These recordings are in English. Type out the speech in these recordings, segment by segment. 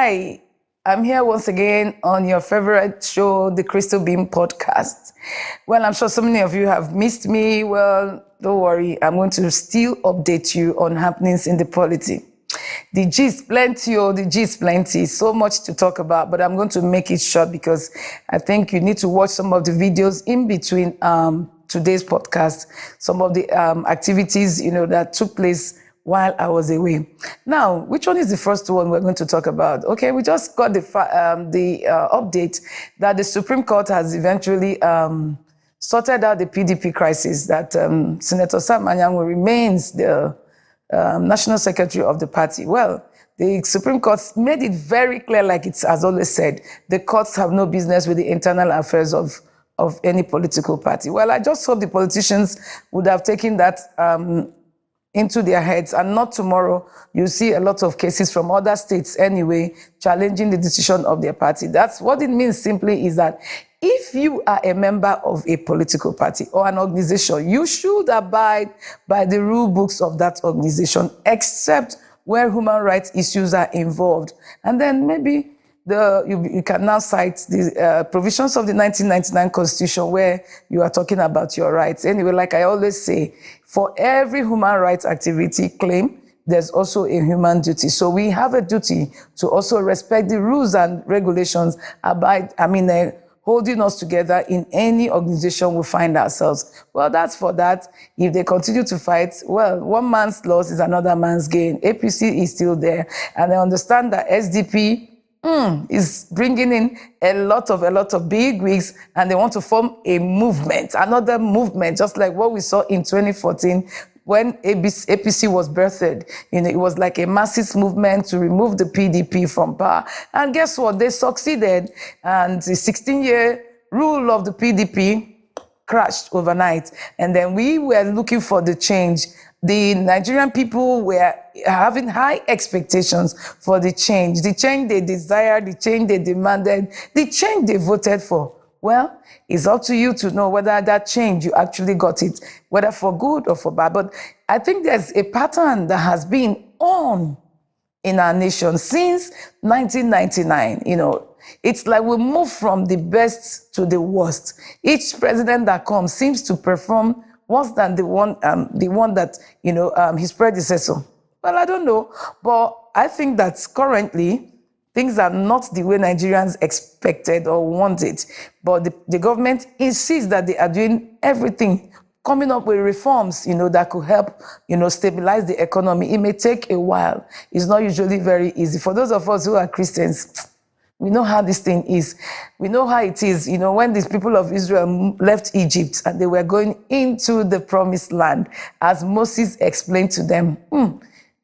Hi, I'm here once again on your favorite show, the Crystal Beam Podcast. Well, I'm sure so many of you have missed me. Well, don't worry, I'm going to still update you on happenings in the polity. The gist plenty, the gist plenty. So much to talk about, but I'm going to make it short because I think you need to watch some of the videos in between today's podcast, some of the activities, that took place while I was away. Now, which one is the first one we're going to talk about? Okay, we just got the update that the Supreme Court has eventually sorted out the PDP crisis, that Senator Anyanwu remains the National Secretary of the party. Well, the Supreme Court made it very clear, like it has always said, the courts have no business with the internal affairs of any political party. Well, I just hope the politicians would have taken that into their heads, and not tomorrow you see a lot of cases from other states anyway challenging the decision of their party. That's what it means simply, is that if you are a member of a political party or an organization, you should abide by the rule books of that organization, except where human rights issues are involved. And then maybe you can now cite the provisions of the 1999 Constitution where you are talking about your rights. Anyway, like I always say, for every human rights activity claim, there's also a human duty. So we have a duty to also respect the rules and regulations holding us together in any organization we find ourselves. Well, that's for that. If they continue to fight, well, one man's loss is another man's gain. APC is still there. And I understand that SDP is bringing in a lot of big wigs, and they want to form a movement, another movement, just like what we saw in 2014 when APC was birthed. It was like a massive movement to remove the PDP from power. And guess what? They succeeded, and the 16-year rule of the PDP crashed overnight. And then we were looking for the change. The Nigerian people were having high expectations for the change they desired, the change they demanded, the change they voted for. Well, it's up to you to know whether that change, you actually got it, whether for good or for bad. But I think there's a pattern that has been on in our nation since 1999. It's like we move from the best to the worst. Each president that comes seems to perform worse than the one that, his predecessor. Well, I don't know, but I think that currently things are not the way Nigerians expected or wanted. But the government insists that they are doing everything, coming up with reforms, that could help, stabilize the economy. It may take a while. It's not usually very easy. For those of us who are Christians, we know how this thing is. We know how it is. When these people of Israel left Egypt and they were going into the promised land, as Moses explained to them,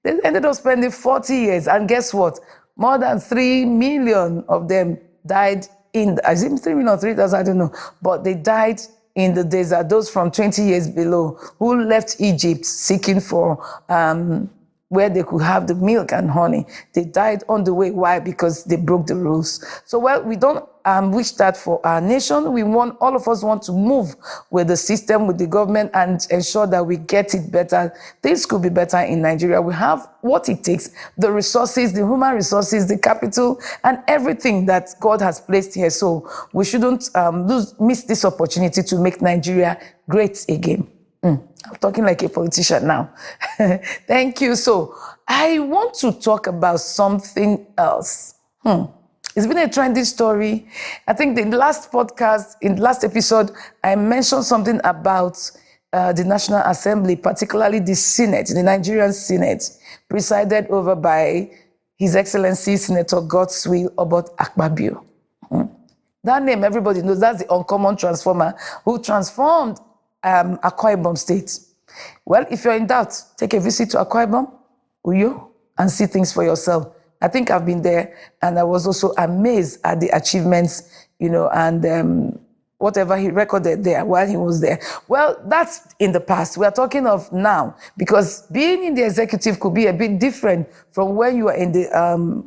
they ended up spending 40 years. And guess what? More than 3 million of them died I think 3 million or 3,000, I don't know. But they died in the desert, those from 20 years below, who left Egypt seeking for where they could have the milk and honey. They died on the way. Why? Because they broke the rules. So, well, we don't wish that for our nation. All of us want to move with the system, with the government, and ensure that we get it better. Things could be better in Nigeria. We have what it takes, the resources, the human resources, the capital, and everything that God has placed here. So we shouldn't miss this opportunity to make Nigeria great again. I'm talking like a politician now. Thank you. So I want to talk about something else. It's been a trending story. I think in the last episode, I mentioned something about the National Assembly, particularly the Senate, the Nigerian Senate, presided over by His Excellency Senator Godswill Obot Akpabio. That name everybody knows. That's the uncommon transformer who transformed Akwa Ibom State. Well, if you're in doubt, take a visit to Akwa Ibom, Uyo, and see things for yourself. I think I've been there, and I was also amazed at the achievements, and whatever he recorded there while he was there. Well, that's in the past. We are talking of now, because being in the executive could be a bit different from when you are in the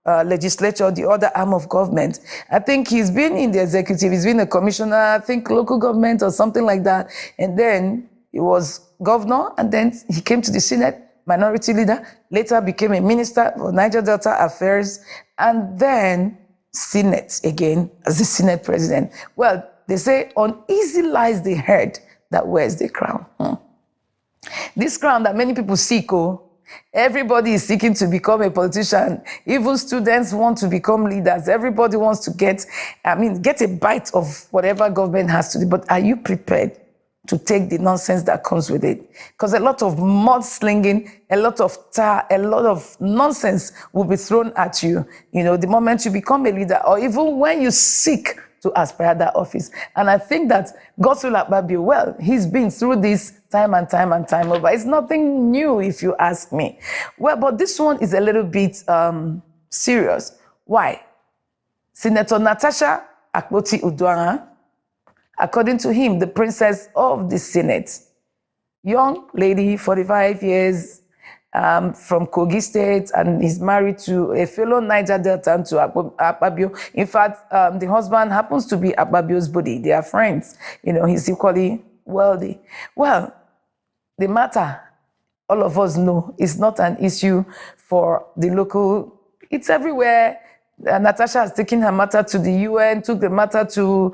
legislature, the other arm of government. I think he's been in the executive, he's been a commissioner, I think local government or something like that. And then he was governor, and then he came to the Senate minority leader, later became a minister for Niger Delta Affairs, and then Senate again as the Senate president. Well, they say uneasy lies the head that wears the crown. This crown that many people seek, everybody is seeking to become a politician. Even students want to become leaders. Everybody wants to get a bite of whatever government has to do. But are you prepared to take the nonsense that comes with it? Because a lot of mudslinging, a lot of a lot of nonsense will be thrown at you, the moment you become a leader, or even when you seek to aspire that office. And I think that Godswill Akpabio, well, he's been through this time and time and time over. It's nothing new, if you ask me. Well, but this one is a little bit serious. Why? Senator Natasha Akpoti-Uduaghan, according to him, the princess of the Senate, young lady, 45 years, from Kogi State, and he's married to a fellow Niger Delta, to Akpabio. In fact, the husband happens to be Akpabio's buddy. They are friends. He's equally wealthy. Well, the matter, all of us know, is not an issue for the local. It's everywhere. Natasha has taken her matter to the UN, took the matter to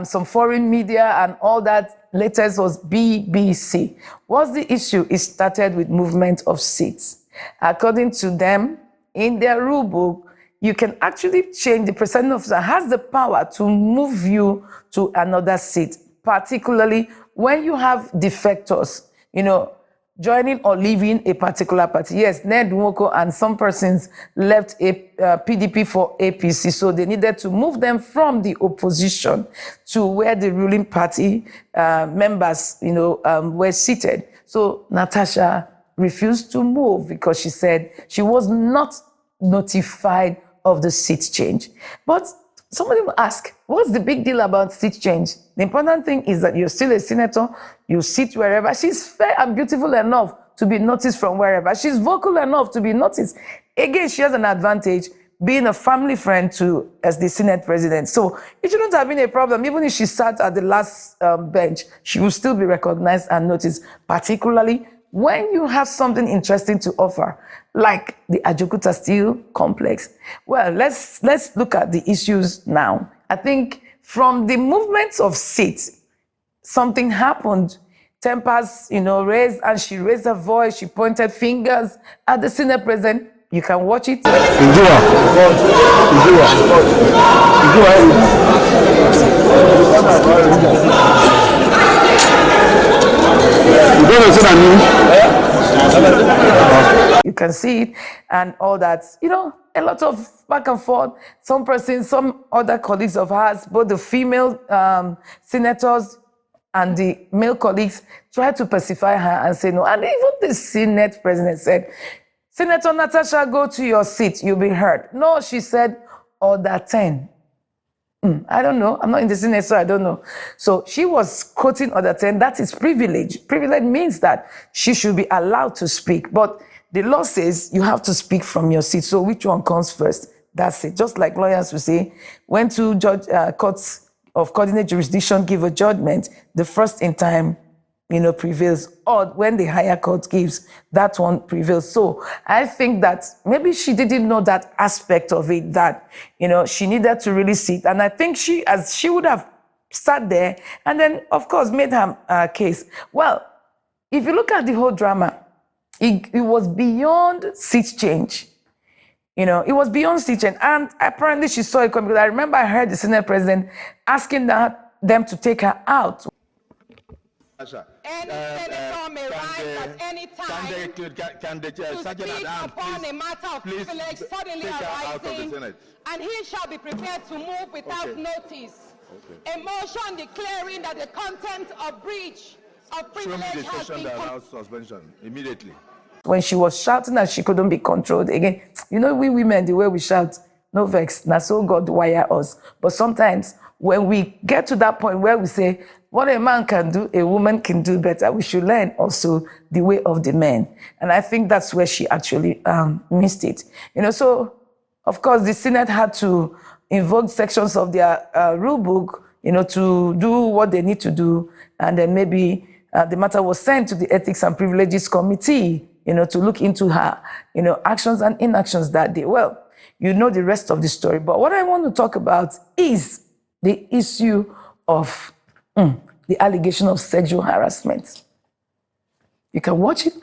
some foreign media, and all that. Latest was BBC. What's the issue? It started with movement of seats. According to them, in their rule book, you can actually change. The presiding officer has the power to move you to another seat, particularly when you have defectors, joining or leaving a particular party. Yes, Ned Nwoko and some persons left PDP for APC, so they needed to move them from the opposition to where the ruling party members, were seated. So Natasha refused to move because she said she was not notified of the seat change. But somebody will ask, what's the big deal about seat change? The important thing is that you're still a senator, you sit wherever. She's fair and beautiful enough to be noticed from wherever. She's vocal enough to be noticed. Again, she has an advantage being a family friend as the Senate president. So it shouldn't have been a problem. Even if she sat at the last bench, she will still be recognized and noticed, particularly when you have something interesting to offer, like the Ajokuta Steel Complex. Well, let's look at the issues now. I think from the movements of seats, something happened. Tempers, raised, and she raised her voice. She pointed fingers at the Senate president. You can watch it. You can see it and all that. A lot of back and forth. Some other colleagues of hers, both the female senators and the male colleagues, tried to pacify her and say no. And even the Senate president said, Senator Natasha, go to your seat, you'll be heard. No, she said, order 10. I don't know. I'm not in the Senate, so I don't know. So she was quoting order 10. That is privilege. Privilege means that she should be allowed to speak. But the law says you have to speak from your seat. So which one comes first? That's it. Just like lawyers will say, when two courts of coordinate jurisdiction give a judgment, the first in time, prevails. Or when the higher court gives, that one prevails. So I think that maybe she didn't know that aspect of it, that, she needed to really sit. And I think she would have sat there and then, of course, made her case. Well, if you look at the whole drama, it was beyond seat change. It was beyond seat change. And apparently she saw it coming, because I remember I heard the Senate president asking them to take her out. Any senator may rise at any time to speak upon a matter of privilege suddenly arising, and he shall be prepared to move without notice. A motion declaring that the content of breach of privilege has been suspension immediately. When she was shouting that she couldn't be controlled again, we women, the way we shout, no vex, na so God wire us. But sometimes when we get to that point where we say, what a man can do, a woman can do better, we should learn also the way of the men. And I think that's where she actually missed it. So, of course, the Senate had to invoke sections of their rule book, to do what they need to do. And then maybe the matter was sent to the Ethics and Privileges Committee to look into her, actions and inactions that day. Well, you know the rest of the story. But what I want to talk about is the issue of the allegation of sexual harassment. You can watch it.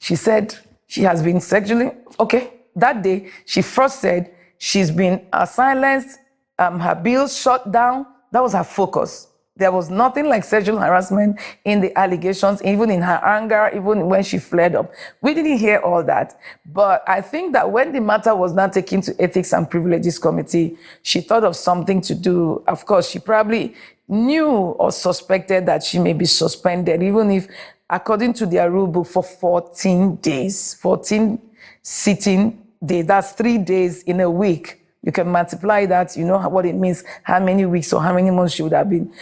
She said she has been sexually, okay, that day she first said she's been silenced, her bills shut down. That was her focus. There was nothing like sexual harassment in the allegations, even in her anger, even when she flared up. We didn't hear all that. But I think that when the matter was now taken to Ethics and Privileges Committee, she thought of something to do. Of course, she probably knew or suspected that she may be suspended, even if, according to their rule book, for 14 days, 14 sitting days, that's 3 days in a week. You can multiply that, you know what it means, how many weeks or how many months she would have been,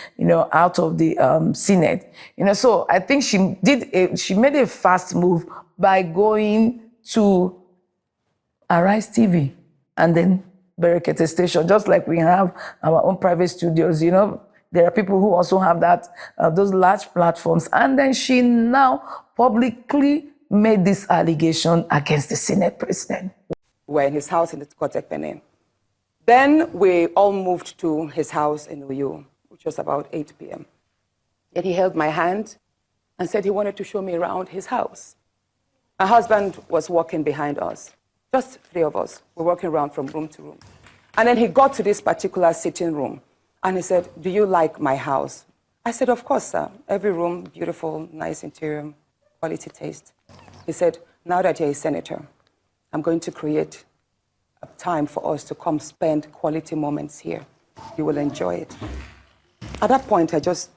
out of the Senate. So I think she made a fast move by going to Arise TV and then Berekete Station, just like we have our own private studios, There are people who also have that, those large platforms. And then she now publicly made this allegation against the Senate president. We're in his house in the Kotek Benin. Then we all moved to his house in Uyu, which was about 8 p.m. And he held my hand and said he wanted to show me around his house. My husband was walking behind us, just 3 of us. We're walking around from room to room. And then he got to this particular sitting room. And he said, "Do you like my house?" I said, "Of course, sir. Every room, beautiful, nice interior, quality taste." He said, "Now that you're a senator, I'm going to create a time for us to come spend quality moments here. You will enjoy it." At that point, I just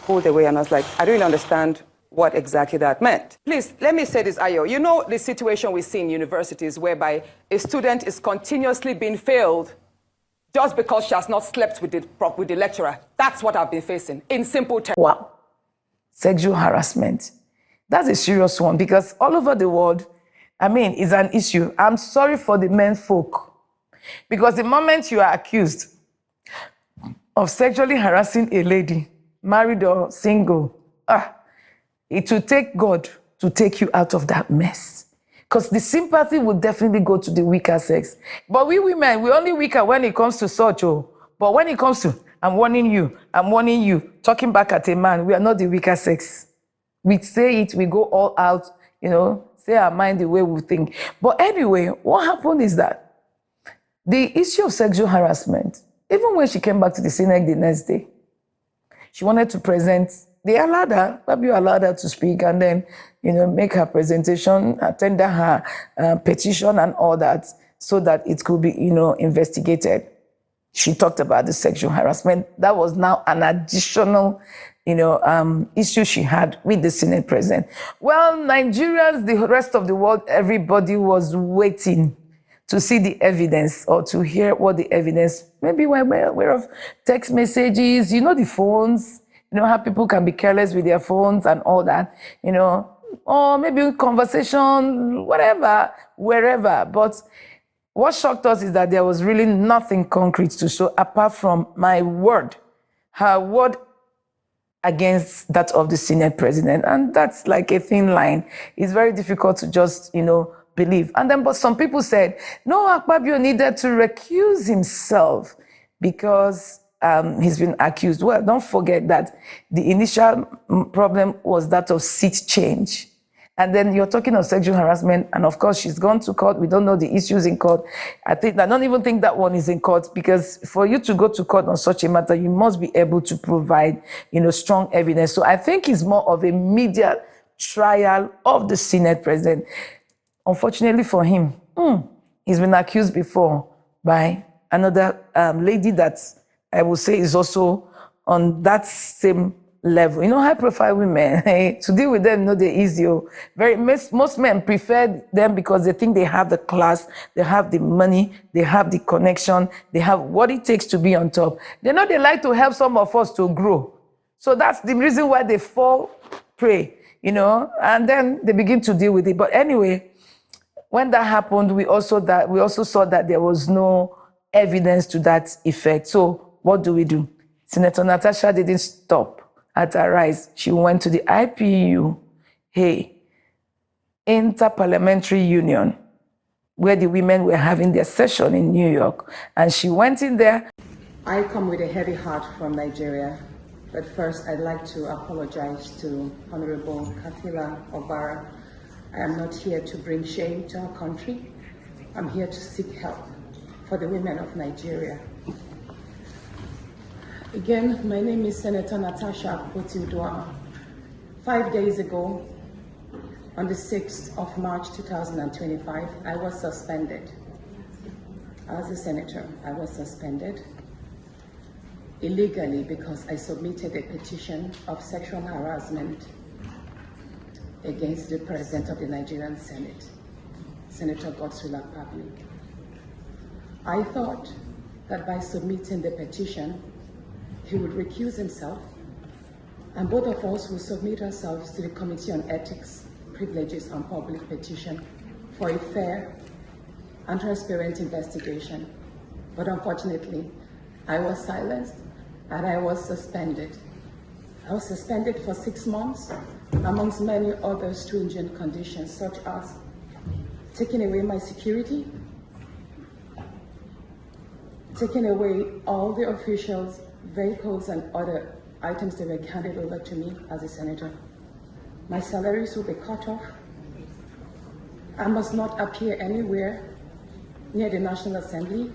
pulled away and I was like, I don't really understand what exactly that meant. Please, let me say this, Ayo. You know the situation we see in universities whereby a student is continuously being failed just because she has not slept with the lecturer. That's what I've been facing, in simple terms. Wow. Sexual harassment. That's a serious one because all over the world, it's an issue. I'm sorry for the men folk. Because the moment you are accused of sexually harassing a lady, married or single, it will take God to take you out of that mess. Because the sympathy would definitely go to the weaker sex. But we women, we're only weaker when it comes to such. But when it comes to, I'm warning you, talking back at a man, we are not the weaker sex. We say it, we go all out, say our mind the way we think. But anyway, what happened is that the issue of sexual harassment, even when she came back to the Senate the next day, she wanted to present. They allowed her to speak and then, make her presentation, tender her petition and all that so that it could be, investigated. She talked about the sexual harassment. That was now an additional, issue she had with the Senate president. Well, Nigerians, the rest of the world, everybody was waiting to see the evidence or to hear what the evidence, maybe we're aware of text messages, the phones, how people can be careless with their phones and all that, or maybe conversation, whatever, wherever. But what shocked us is that there was really nothing concrete to show apart from my word, her word against that of the Senate president. And that's like a thin line. It's very difficult to just, believe. And then, but some people said, no, Akpabio needed to recuse himself because he's been accused. Well, don't forget that the initial problem was that of seat change. And then you're talking of sexual harassment, and of course she's gone to court. We don't know the issues in court. I don't even think that one is in court, because for you to go to court on such a matter, you must be able to provide, strong evidence. So I think it's more of a media trial of the Senate president. Unfortunately for him, he's been accused before by another lady that I will say is also on that same level. High-profile women, to deal with them, they're easy. Most men prefer them because they think they have the class, they have the money, they have the connection, they have what it takes to be on top. They like to help some of us to grow. So that's the reason why they fall prey, and then they begin to deal with it. But anyway, when that happened, we also saw that there was no evidence to that effect. So what do? Senator Natasha didn't stop at her rise. She went to the IPU, Interparliamentary Union, where the women were having their session in New York. And she went in there. I come with a heavy heart from Nigeria, but first I'd like to apologize to Honorable Kafila Fubara. I am not here to bring shame to our country. I'm here to seek help for the women of Nigeria. Again, my name is Senator Natasha. 5 days ago, on the 6th of March 2025, I was suspended. As a senator, I was suspended illegally because I submitted a petition of sexual harassment against the President of the Nigerian Senate, Senator Godswill Akpabio. I thought that by submitting the petition, he would recuse himself, and both of us will submit ourselves to the Committee on Ethics, Privileges and Public Petition for a fair and transparent investigation. But unfortunately, I was silenced and I was suspended. I was suspended for 6 months, amongst many other stringent conditions, such as taking away my security, taking away all the officials, vehicles, and other items that were handed over to me as a senator. My salaries will be cut off. I must not appear anywhere near the National Assembly.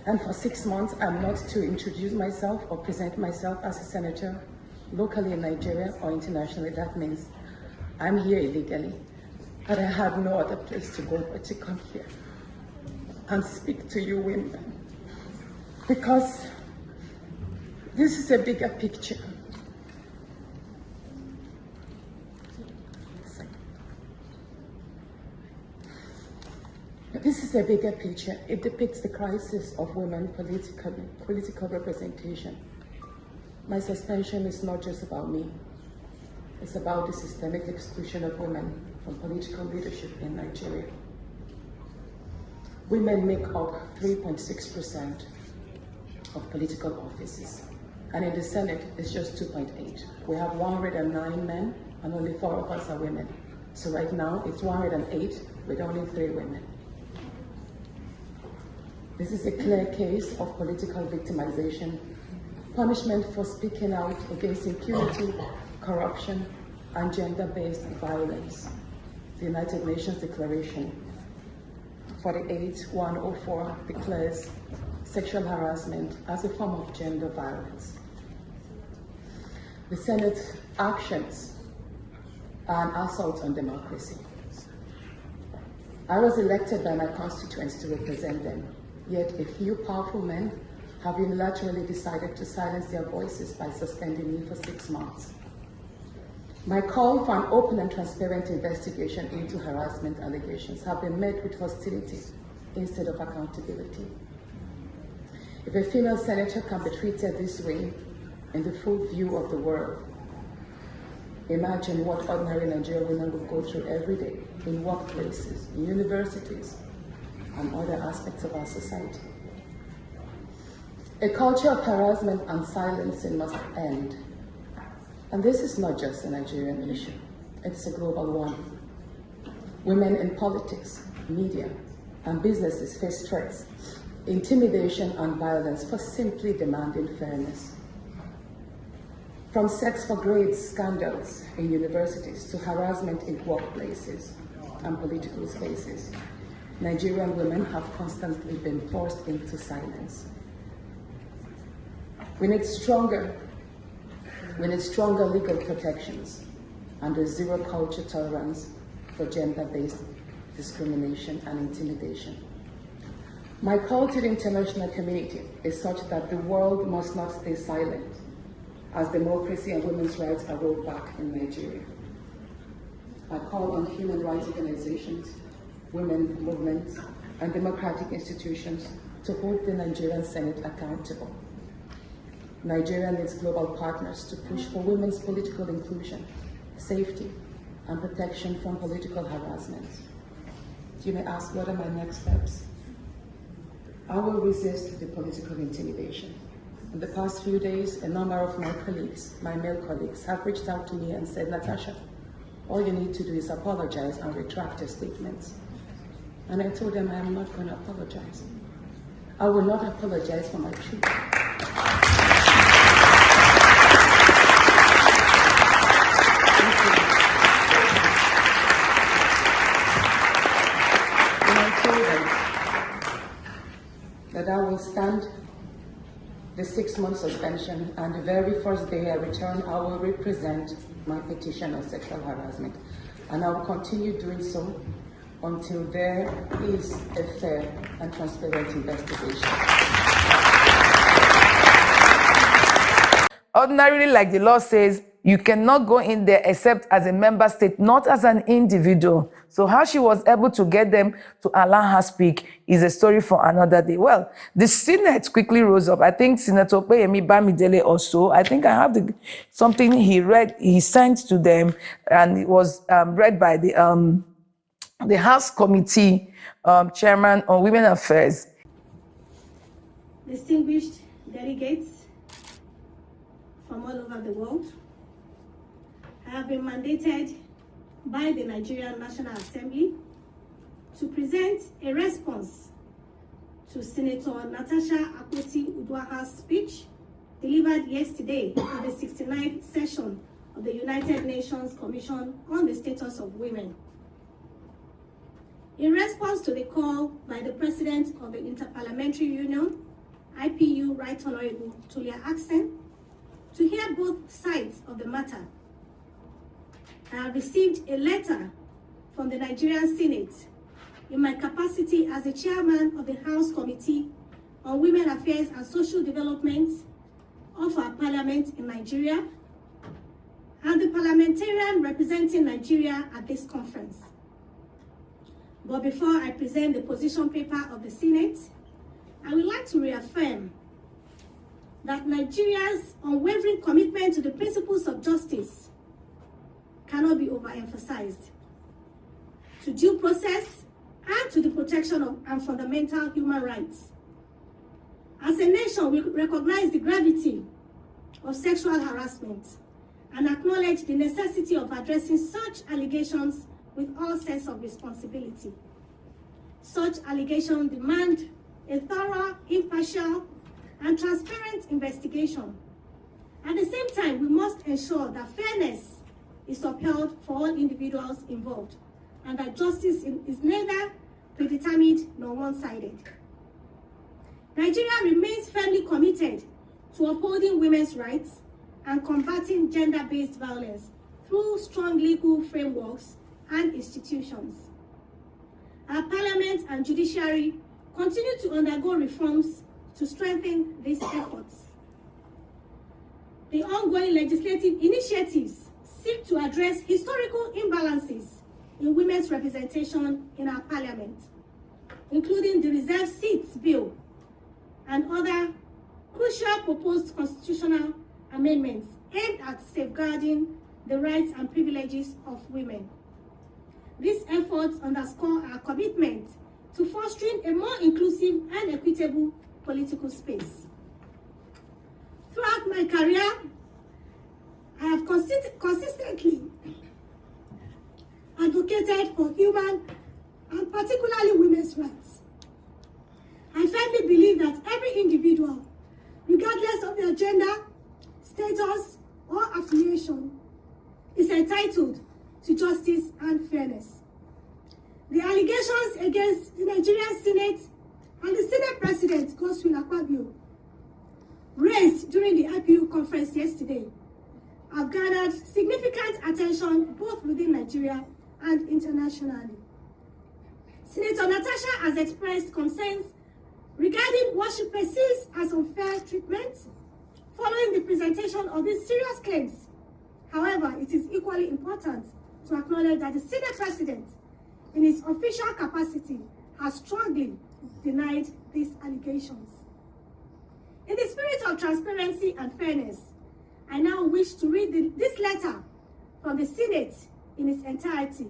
And for 6 months, I'm not to introduce myself or present myself as a senator locally in Nigeria or internationally. That means I'm here illegally, but I had no other place to go but to come here and speak to you women, because this is a bigger picture. This is a bigger picture. It depicts the crisis of women political representation. My suspension is not just about me. It's about the systemic exclusion of women from political leadership in Nigeria. Women make up 3.6% of political offices, and in the Senate, it's just 2.8. We have 109 men, and only 4 of us are women. So right now, it's 108 with only 3 women. This is a clear case of political victimization, punishment for speaking out against impunity, corruption, and gender-based violence. The United Nations Declaration 48/104 declares sexual harassment as a form of gender violence. The Senate's actions are an assault on democracy. I was elected by my constituents to represent them. Yet a few powerful men have unilaterally decided to silence their voices by suspending me for 6 months. My call for an open and transparent investigation into harassment allegations have been met with hostility instead of accountability. If a female senator can be treated this way in the full view of the world, imagine what ordinary Nigerian women would go through every day in workplaces, in universities, and other aspects of our society. A culture of harassment and silencing must end. And this is not just a Nigerian issue, it's a global one. Women in politics, media, and businesses face threats, intimidation, and violence for simply demanding fairness. From sex for grades scandals in universities to harassment in workplaces and political spaces, Nigerian women have constantly been forced into silence. We need stronger legal protections and a zero culture tolerance for gender-based discrimination and intimidation. My call to the international community is such that the world must not stay silent as democracy and women's rights are rolled back in Nigeria. I call on human rights organizations, women movements, and democratic institutions to hold the Nigerian Senate accountable. Nigeria needs global partners to push for women's political inclusion, safety, and protection from political harassment. You may ask, what are my next steps? I will resist the political intimidation. In the past few days, a number of my colleagues, my male colleagues, have reached out to me and said, Natasha, all you need to do is apologize and retract your statements. And I told them I am not going to apologize. I will not apologize for my truth. That I will stand the 6-month suspension, and the very first day I return, I will represent my petition on sexual harassment. And I will continue doing so until there is a fair and transparent investigation. Ordinarily, like the law says, you cannot go in there except as a member state, not as an individual. So how she was able to get them to allow her speak is a story for another day. Well, the Senate quickly rose up. I think Senator Opeyemi Bamidele also, I think I have something he sent to them, and it was read by the House Committee Chairman on Women Affairs. Distinguished delegates from all over the world, I have been mandated by the Nigerian National Assembly to present a response to Senator Natasha Akpoti-Uduaghan's speech delivered yesterday at the 69th session of the United Nations Commission on the Status of Women. In response to the call by the President of the Interparliamentary Union, IPU Right Honorable Tulia Axen, to hear both sides of the matter, I have received a letter from the Nigerian Senate in my capacity as the chairman of the House Committee on Women Affairs and Social Development of our parliament in Nigeria, and the parliamentarian representing Nigeria at this conference. But before I present the position paper of the Senate, I would like to reaffirm that Nigeria's unwavering commitment to the principles of justice cannot be overemphasized, to due process and to the protection of and fundamental human rights. As a nation, we recognize the gravity of sexual harassment and acknowledge the necessity of addressing such allegations with all sense of responsibility. Such allegations demand a thorough, impartial, and transparent investigation. At the same time, we must ensure that fairness is upheld for all individuals involved, and that justice is neither predetermined nor one-sided. Nigeria remains firmly committed to upholding women's rights and combating gender-based violence through strong legal frameworks and institutions. Our parliament and judiciary continue to undergo reforms to strengthen these efforts. The ongoing legislative initiatives seek to address historical imbalances in women's representation in our parliament, including the reserved seats bill and other crucial proposed constitutional amendments aimed at safeguarding the rights and privileges of women. These efforts underscore our commitment to fostering a more inclusive and equitable political space. Throughout my career, I have consistently advocated for human and particularly women's rights. I firmly believe that every individual, regardless of their gender, status, or affiliation, is entitled to justice and fairness. The allegations against the Nigerian Senate and the Senate President, Godswill Akpabio, raised during the IPU conference yesterday have garnered significant attention both within Nigeria and internationally. Senator Natasha has expressed concerns regarding what she perceives as unfair treatment following the presentation of these serious claims. However, it is equally important to acknowledge that the Senate President, in his official capacity, has strongly denied these allegations. In the spirit of transparency and fairness, I now wish to read this letter from the Senate in its entirety.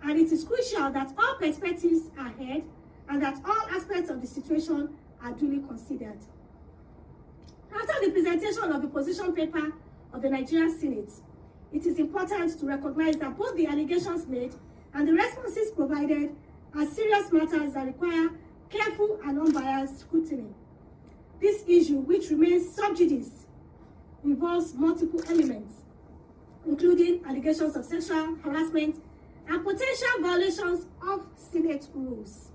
And it is crucial that all perspectives are heard and that all aspects of the situation are duly considered. After the presentation of the position paper of the Nigerian Senate, it is important to recognize that both the allegations made and the responses provided are serious matters that require careful and unbiased scrutiny. This issue, which remains sub judice, involves multiple elements, including allegations of sexual harassment and potential violations of Senate rules.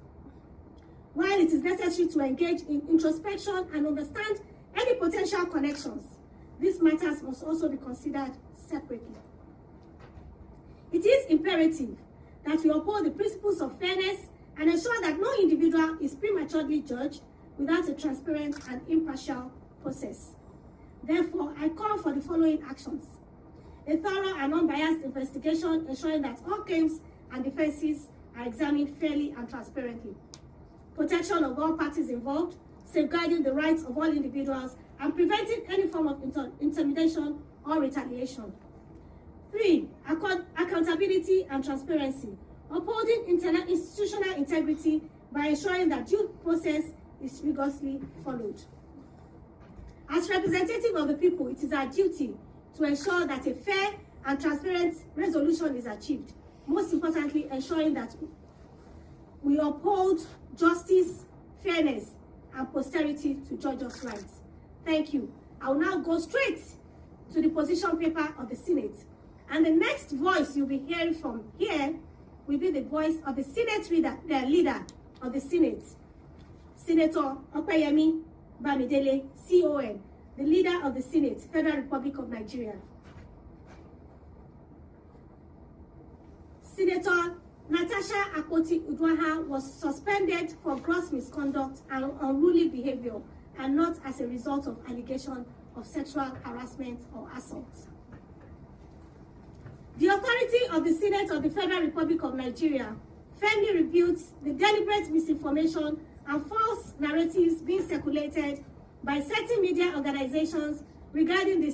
While it is necessary to engage in introspection and understand any potential connections, these matters must also be considered separately. It is imperative that we uphold the principles of fairness and ensure that no individual is prematurely judged without a transparent and impartial process. Therefore, I call for the following actions: a thorough and unbiased investigation ensuring that all claims and defenses are examined fairly and transparently; protection of all parties involved, safeguarding the rights of all individuals and preventing any form of intimidation or retaliation. 3, accountability and transparency, upholding institutional integrity by ensuring that due process is rigorously followed. As representative of the people, it is our duty to ensure that a fair and transparent resolution is achieved. Most importantly, ensuring that we uphold justice, fairness, and posterity to judge us right. Thank you. I will now go straight to the position paper of the Senate. And the next voice you'll be hearing from here will be the voice of the Senate leader of the Senate, Senator Opeyemi Bamidele, CON, the leader of the Senate, Federal Republic of Nigeria. Senator Natasha Akpoti-Uduaghan was suspended for gross misconduct and unruly behavior, and not as a result of allegation of sexual harassment or assault. The authority of the Senate of the Federal Republic of Nigeria firmly rebukes the deliberate misinformation and false narratives being circulated by certain media organizations regarding the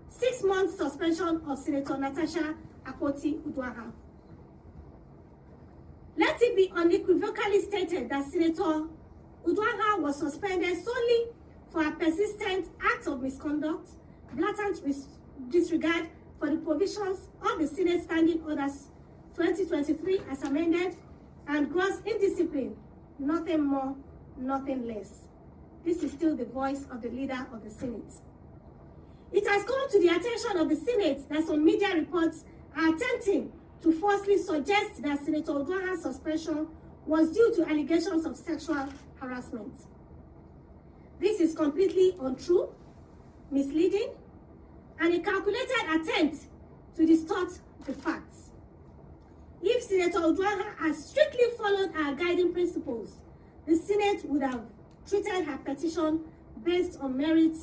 six-month suspension of Senator Natasha Akpoti-Uduaghan. Let it be unequivocally stated that Senator Uduaghan was suspended solely for a persistent act of misconduct, blatant disregard for the provisions of the Senate Standing Orders 2023 as amended, and gross indiscipline, nothing more, nothing less. This is still the voice of the leader of the Senate. It has come to the attention of the Senate that some media reports are attempting to falsely suggest that Senator Uduaghan's suspension was due to allegations of sexual harassment. This is completely untrue, misleading, and a calculated attempt to distort the facts. If Senator Uduaghan had strictly followed our guiding principles, the Senate would have treated her petition based on merit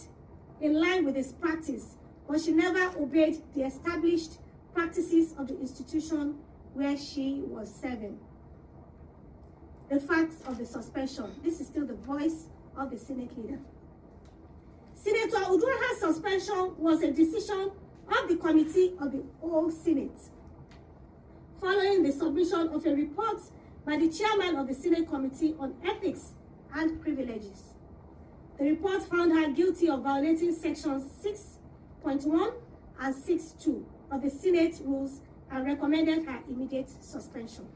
in line with its practice, but she never obeyed the established practices of the institution where she was serving. The facts of the suspension. This is still the voice of the Senate leader. Senator Uduaghan's suspension was a decision of the Committee of the Whole Senate, following the submission of a report by the chairman of the Senate Committee on Ethics and Privileges. The report found her guilty of violating sections 6.1 and 6.2 of the Senate Rules and recommended her immediate suspension.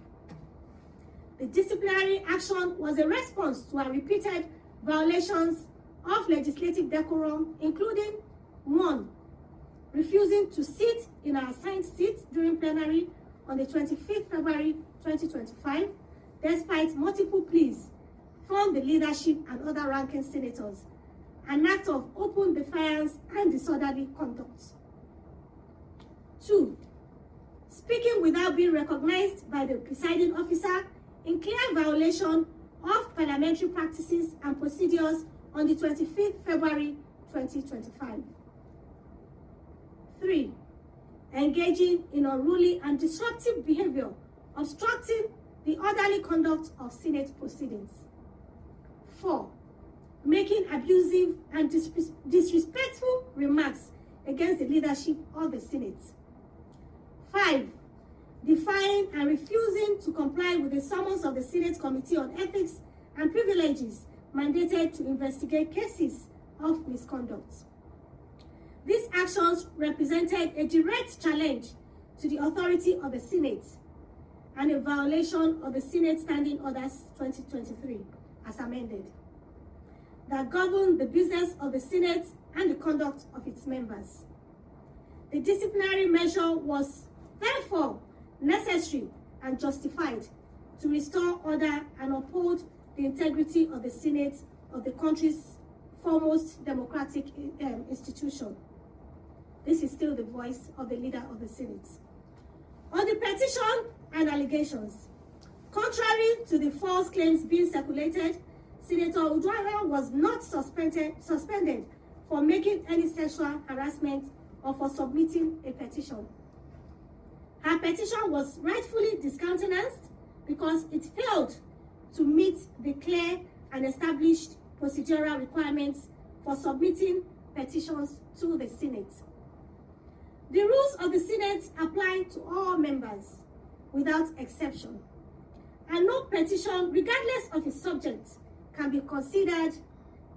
The disciplinary action was a response to her repeated violations of legislative decorum, including 1, refusing to sit in her assigned seat during plenary on the 25th February 2025, despite multiple pleas from the leadership and other ranking senators, an act of open defiance and disorderly conduct. 2, speaking without being recognized by the presiding officer in clear violation of parliamentary practices and procedures on the 25th February 2025. 3, engaging in unruly and disruptive behavior, obstructing the orderly conduct of Senate proceedings. 4, making abusive and disrespectful remarks against the leadership of the Senate. 5, defying and refusing to comply with the summons of the Senate Committee on Ethics and Privileges mandated to investigate cases of misconduct. These actions represented a direct challenge to the authority of the Senate and a violation of the Senate Standing Orders 2023, as amended, that govern the business of the Senate and the conduct of its members. The disciplinary measure was therefore necessary and justified to restore order and uphold the integrity of the Senate of the country's foremost democratic institution. This is still the voice of the leader of the Senate. On the petition and allegations, contrary to the false claims being circulated, Senator Uduaghan was not suspended for making any sexual harassment or for submitting a petition. Her petition was rightfully discountenanced because it failed to meet the clear and established procedural requirements for submitting petitions to the Senate. The rules of the Senate apply to all members without exception, and no petition, regardless of its subject, can be considered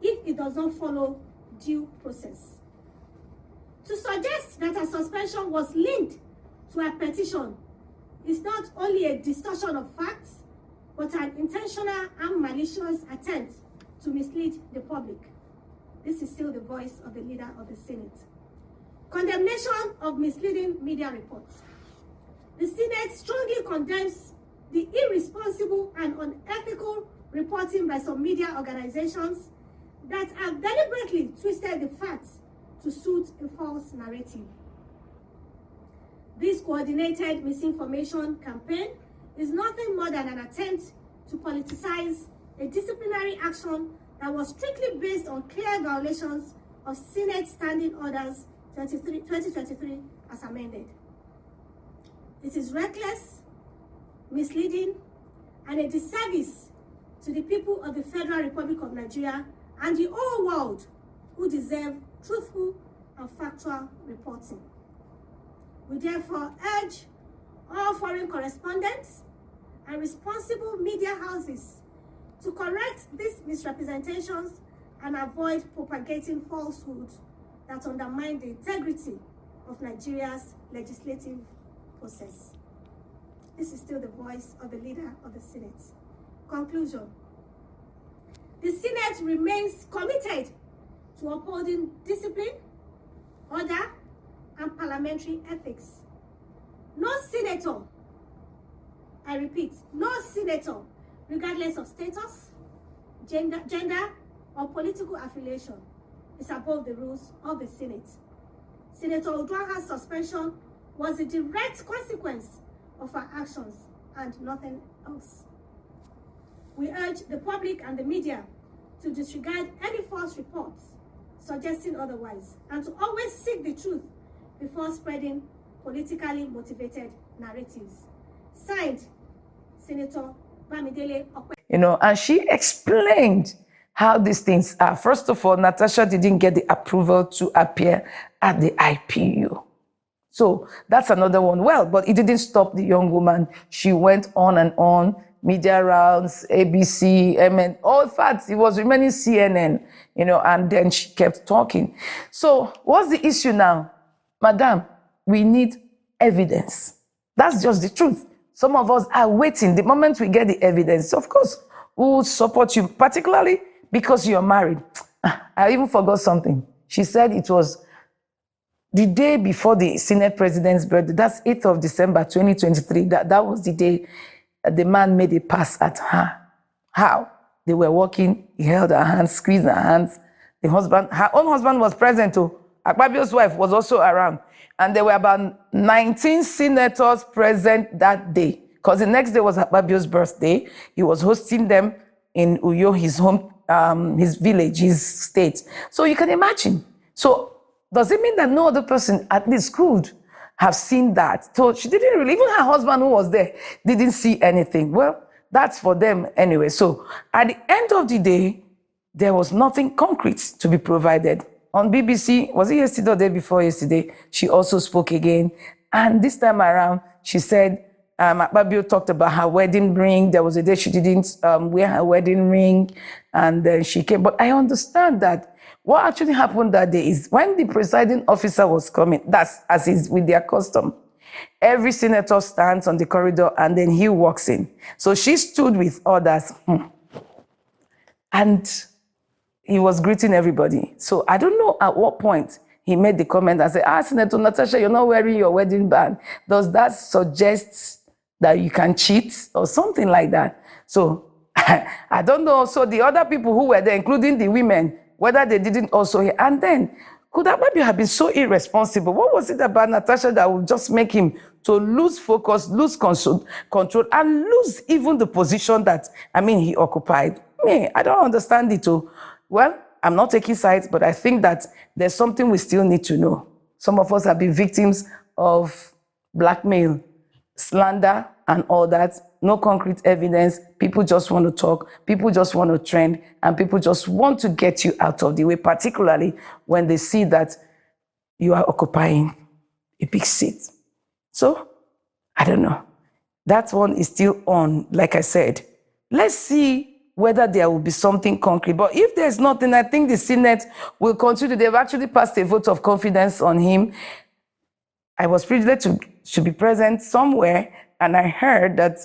if it does not follow due process. To suggest that a suspension was linked to a petition is not only a distortion of facts, but an intentional and malicious attempt to mislead the public. This is still the voice of the leader of the Senate. Condemnation of misleading media reports. The Senate strongly condemns the irresponsible and unethical reporting by some media organizations that have deliberately twisted the facts to suit a false narrative. This coordinated misinformation campaign is nothing more than an attempt to politicize a disciplinary action that was strictly based on clear violations of Senate Standing Orders 2023 as amended. It is reckless, misleading, and a disservice to the people of the Federal Republic of Nigeria and the whole world who deserve truthful and factual reporting. We therefore urge all foreign correspondents and responsible media houses to correct these misrepresentations and avoid propagating falsehoods that undermine the integrity of Nigeria's legislative process. This is still the voice of the leader of the Senate. Conclusion. The Senate remains committed to upholding discipline, order, and parliamentary ethics. No senator, I repeat, no senator, regardless of status, gender, or political affiliation, is above the rules of the Senate. Senator Uduaghan's suspension was a direct consequence of her actions and nothing else. We urge the public and the media to disregard any false reports suggesting otherwise, and to always seek the truth before spreading politically motivated narratives. Signed, Senator Bamidele Okwe. And she explained how these things are. First of all, Natasha didn't get the approval to appear at the IPU. So that's another one. Well, but it didn't stop the young woman. She went on and on, media rounds, ABC, MN, all facts. It was remaining CNN, and then she kept talking. So what's the issue now? Madam, we need evidence. That's just the truth. Some of us are waiting. The moment we get the evidence, of course, we will support you, particularly because you're married. I even forgot something. She said it was the day before the Senate president's birthday. That's 8th of December, 2023. That was the day the man made a pass at her. How? They were walking, he held her hands, squeezed her hands. The husband, her own husband was present too. Akpabio's wife was also around. And there were about 19 senators present that day. Because the next day was Akpabio's birthday. He was hosting them in Uyo, his home, his village, his state. So you can imagine. So does it mean that no other person at least could have seen that? So she didn't really, even her husband who was there didn't see anything. Well, that's for them anyway. So at the end of the day, there was nothing concrete to be provided. On BBC, was it yesterday or the day before yesterday, she also spoke again. And this time around, she said, Akpabio talked about her wedding ring. There was a day she didn't wear her wedding ring, and then she came. But I understand that what actually happened that day is when the presiding officer was coming, that's as is with their custom. Every senator stands on the corridor and then he walks in. So she stood with others and he was greeting everybody. So I don't know at what point he made the comment and said, Senator Natasha, you're not wearing your wedding band. Does that suggest that you can cheat or something like that? So I don't know. So the other people who were there, including the women, whether they didn't also hear. And then, could Akpabio have been so irresponsible? What was it about Natasha that would just make him to lose focus, lose control, and lose even the position that, he occupied? I don't understand it too. Well, I'm not taking sides, but I think that there's something we still need to know. Some of us have been victims of blackmail, slander, and all that. No concrete evidence. People just want to talk. People just want to trend. And people just want to get you out of the way, particularly when they see that you are occupying a big seat. So, I don't know. That one is still on, like I said. Let's see whether there will be something concrete. But if there's nothing, I think the Senate will continue. They've actually passed a vote of confidence on him. I was privileged to be present somewhere, and I heard that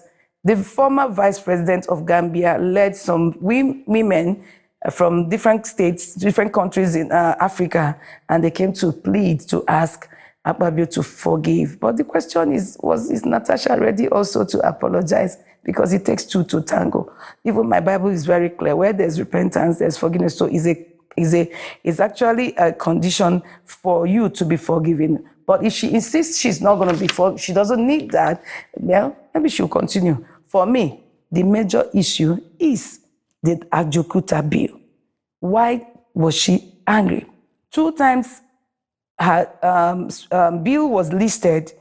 the former vice president of Gambia led some women from different states, different countries in Africa, and they came to plead to ask Akpabio to forgive. But the question is Natasha ready also to apologize? Because it takes two to tango. Even my Bible is very clear. Where there's repentance, there's forgiveness. So it's actually a condition for you to be forgiven. But if she insists she's not going to be forgiven, she doesn't need that, well, maybe she'll continue. For me, the major issue is the Ajokuta bill. Why was she angry? 2 times her bill was listed,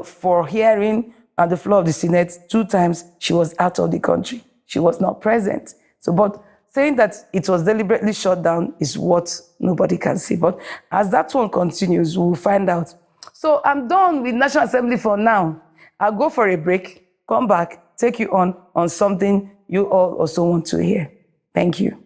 for hearing on the floor of the Senate. 2 times she was out of the country. She was not present. So, but saying that it was deliberately shut down is what nobody can see. But as that one continues, we'll find out. So I'm done with National Assembly for now. I'll go for a break, come back, take you on something you all also want to hear. Thank you.